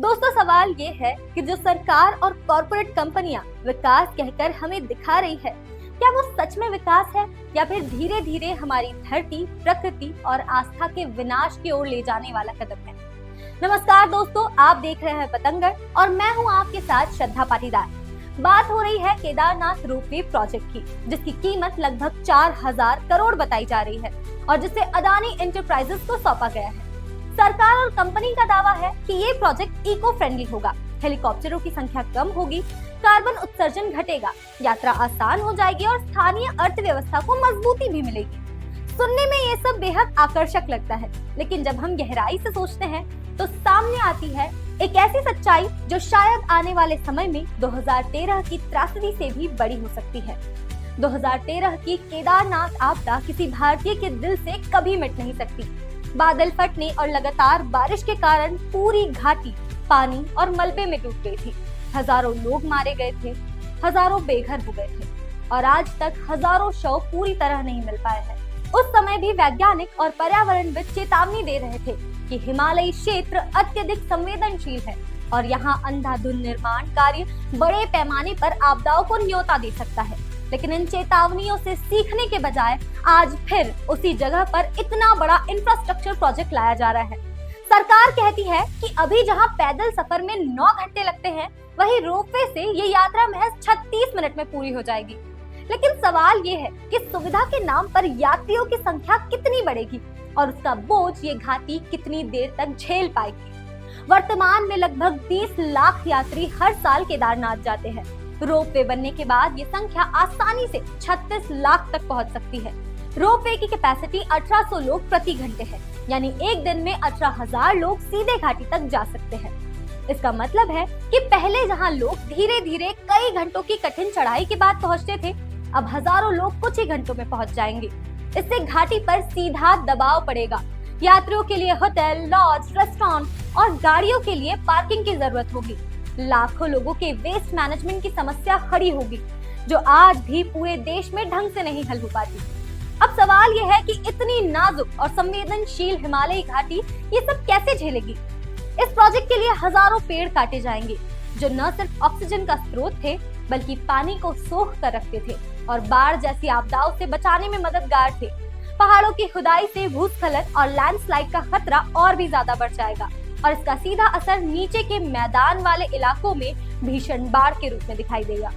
दोस्तों, सवाल ये है कि जो सरकार और कॉर्पोरेट कंपनियां विकास कहकर हमें दिखा रही है, क्या वो सच में विकास है या फिर धीरे धीरे हमारी धरती, प्रकृति और आस्था के विनाश की ओर ले जाने वाला कदम है। नमस्कार दोस्तों, आप देख रहे हैं बतंगड़ और मैं हूं आपके साथ श्रद्धा पाटीदार। बात हो रही है केदारनाथ रोपवे प्रोजेक्ट की, जिसकी कीमत लगभग 4000 करोड़ बताई जा रही है और जिसे अदानी एंटरप्राइजेस को सौंपा गया है। सरकार और कंपनी का दावा है कि ये प्रोजेक्ट इको फ्रेंडली होगा, हेलीकॉप्टरों की संख्या कम होगी, कार्बन उत्सर्जन घटेगा, यात्रा आसान हो जाएगी और स्थानीय अर्थव्यवस्था को मजबूती भी मिलेगी। सुनने में ये सब बेहद आकर्षक लगता है, लेकिन जब हम गहराई से सोचते हैं तो सामने आती है एक ऐसी सच्चाई जो शायद आने वाले समय में 2013 की त्रासदी से भी बड़ी हो सकती है। 2013 की केदारनाथ आपदा किसी भारतीय के दिल से कभी मिट नहीं सकती। बादल फटने और लगातार बारिश के कारण पूरी घाटी पानी और मलबे में डूब गई थी। हजारों लोग मारे गए थे, हजारों बेघर हो गए थे और आज तक हजारों शव पूरी तरह नहीं मिल पाए हैं। उस समय भी वैज्ञानिक और पर्यावरणविद चेतावनी दे रहे थे कि हिमालयी क्षेत्र अत्यधिक संवेदनशील है और यहाँ अंधाधुंध निर्माण कार्य बड़े पैमाने पर आपदाओं को न्योता दे सकता है। लेकिन इन चेतावनियों से सीखने के बजाय आज फिर उसी जगह पर इतना बड़ा इंफ्रास्ट्रक्चर प्रोजेक्ट लाया जा रहा है। सरकार कहती है कि अभी जहां पैदल सफर में 9 घंटे लगते हैं, वहीं रोपवे से ये यात्रा महज 36 मिनट में पूरी हो जाएगी। लेकिन सवाल ये है कि सुविधा के नाम पर यात्रियों की संख्या कितनी बढ़ेगी और उसका बोझ ये घाटी कितनी देर तक झेल पाएगी। वर्तमान में लगभग 20 लाख यात्री हर साल केदारनाथ जाते हैं। रोपवे बनने के बाद ये संख्या आसानी से 36 लाख तक पहुंच सकती है। रोपवे की कैपेसिटी 1800 लोग प्रति घंटे है, यानी एक दिन में 18000 लोग सीधे घाटी तक जा सकते हैं। इसका मतलब है कि पहले जहां लोग धीरे धीरे कई घंटों की कठिन चढ़ाई के बाद पहुंचते थे, अब हजारों लोग कुछ ही घंटों में पहुंच जाएंगे। इससे घाटी पर सीधा दबाव पड़ेगा। यात्रियों के लिए होटल, लॉज, रेस्टोरेंट और गाड़ियों के लिए पार्किंग की जरूरत होगी। लाखों लोगों के वेस्ट मैनेजमेंट की समस्या खड़ी होगी, जो आज भी पूरे देश में ढंग से नहीं हल हो पाती। अब सवाल यह है कि इतनी नाजुक और संवेदनशील हिमालयी घाटी ये सब कैसे झेलेगी। इस प्रोजेक्ट के लिए हजारों पेड़ काटे जाएंगे, जो न सिर्फ ऑक्सीजन का स्रोत थे, बल्कि पानी को सोख कर रखते थे और बाढ़ जैसी आपदाओं से बचाने में मददगार थे। पहाड़ों की खुदाई से भूस्खलन और लैंडस्लाइड का खतरा और भी ज्यादा बढ़ जाएगा और इसका सीधा असर नीचे के मैदान वाले इलाकों में भीषण बाढ़ के रूप में दिखाई देगा।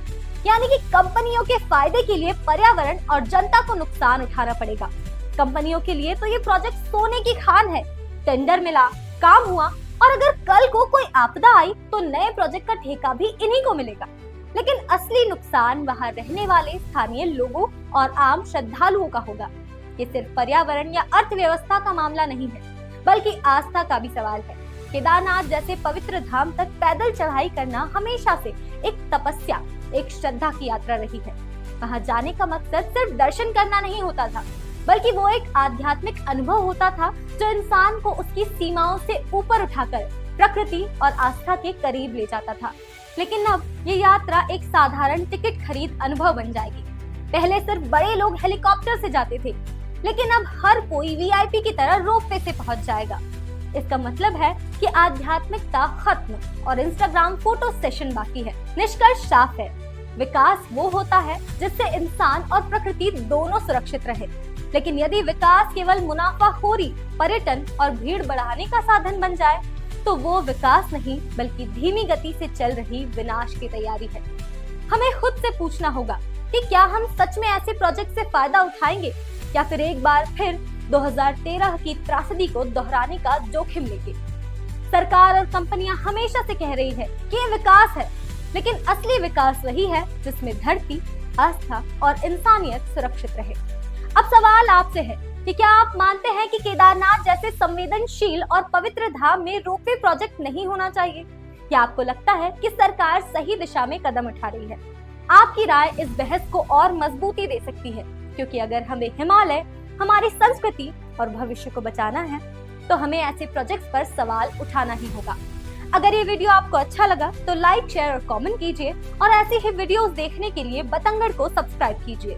यानी कि कंपनियों के फायदे के लिए पर्यावरण और जनता को नुकसान उठाना पड़ेगा। कंपनियों के लिए तो ये प्रोजेक्ट सोने की खान है। टेंडर मिला, काम हुआ और अगर कल को कोई आपदा आई तो नए प्रोजेक्ट का ठेका भी इन्हीं को मिलेगा। लेकिन असली नुकसान वहां रहने वाले स्थानीय लोगों और आम श्रद्धालुओं का होगा। ये सिर्फ पर्यावरण या अर्थव्यवस्था का मामला नहीं है, बल्कि आस्था का भी सवाल है। केदारनाथ जैसे पवित्र धाम तक पैदल चढ़ाई करना हमेशा से एक तपस्या, एक श्रद्धा की यात्रा रही है। वहां जाने का मकसद सिर्फ दर्शन करना नहीं होता था, बल्कि वो एक आध्यात्मिक अनुभव होता था जो इंसान को उसकी सीमाओं से ऊपर उठाकर प्रकृति और आस्था के करीब ले जाता था। लेकिन अब ये यात्रा एक साधारण टिकट खरीद अनुभव बन जाएगी। पहले सिर्फ बड़े लोग हेलीकॉप्टर से जाते थे, लेकिन अब हर कोई वीआईपी की तरह रोपवे से पहुंच जाएगा। इसका मतलब है कि आध्यात्मिकता खत्म और इंस्टाग्राम फोटो सेशन बाकी है। निष्कर्ष साफ है, विकास वो होता है जिससे इंसान और प्रकृति दोनों सुरक्षित रहे। लेकिन यदि विकास केवल मुनाफाखोरी, पर्यटन और भीड़ बढ़ाने का साधन बन जाए, तो वो विकास नहीं बल्कि धीमी गति से चल रही विनाश की तैयारी है। हमें खुद से पूछना होगा कि क्या हम सच में ऐसे प्रोजेक्ट से फायदा उठाएंगे या फिर एक बार फिर 2013 की त्रासदी को दोहराने का जोखिम लेंगे। सरकार और कंपनियां हमेशा से कह रही है कि ये विकास है, लेकिन असली विकास वही है जिसमें धरती, आस्था और इंसानियत सुरक्षित रहे। अब सवाल आपसे है कि क्या आप मानते हैं कि केदारनाथ जैसे संवेदनशील और पवित्र धाम में रोपवे प्रोजेक्ट नहीं होना चाहिए, या आपको लगता है कि सरकार सही दिशा में कदम उठा रही है? आपकी राय इस बहस को और मजबूती दे सकती है, क्योंकि अगर हमें हिमालय, हमारी संस्कृति और भविष्य को बचाना है, तो हमें ऐसे प्रोजेक्ट्स पर सवाल उठाना ही होगा। अगर ये वीडियो आपको अच्छा लगा तो लाइक, शेयर और कमेंट कीजिए और ऐसी ही वीडियोस देखने के लिए बतंगड़ को सब्सक्राइब कीजिए।